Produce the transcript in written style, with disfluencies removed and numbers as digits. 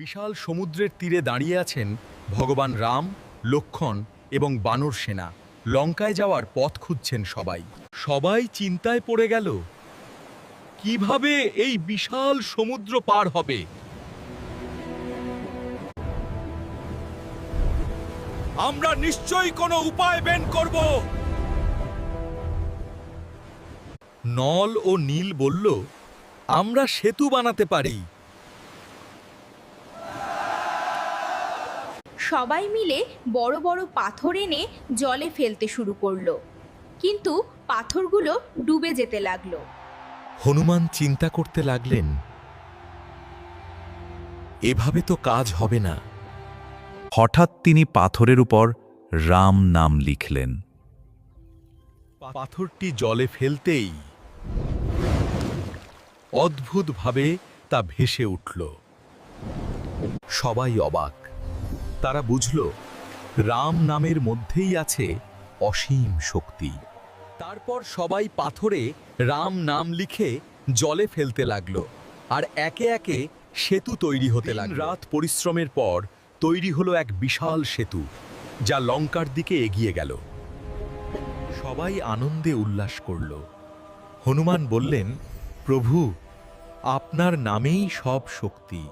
বিশাল সমুদ্রের তীরে দাঁড়িয়ে আছেন ভগবান রাম, লক্ষ্মণ এবং বানর সেনা। লঙ্কায় যাওয়ার পথ খুঁজছেন সবাই। সবাই চিন্তায় পড়ে গেল, কিভাবে এই বিশাল সমুদ্র পার হবে। আমরা নিশ্চয়ই কোনো উপায় বের করব। নল ও নীল বলল, আমরা সেতু বানাতে পারি। সবাই মিলে বড় বড় পাথর এনে জলে ফেলতে শুরু করলো, কিন্তু পাথরগুলো ডুবে যেতে লাগলো। হনুমান চিন্তা করতে লাগলেন, এভাবে তো কাজ হবে না। হঠাৎ তিনি পাথরের উপর রাম নাম লিখলেন। পাথরটি জলে ফেলতেই অদ্ভুতভাবে তা ভেসে উঠল। সবাই অবাক। তারা বুঝল, রাম নামের মধ্যেই আছে অসীম শক্তি। তারপর সবাই পাথরে রাম নাম লিখে জলে ফেলতে লাগলো, আর একে একে সেতু তৈরি হতে লাগলো। রাত পরিশ্রমের পর তৈরি হলো এক বিশাল সেতু, যা লঙ্কার দিকে এগিয়ে গেল। সবাই আনন্দে উল্লাস করল। হনুমান বললেন, প্রভু, আপনার নামেই সব শক্তি।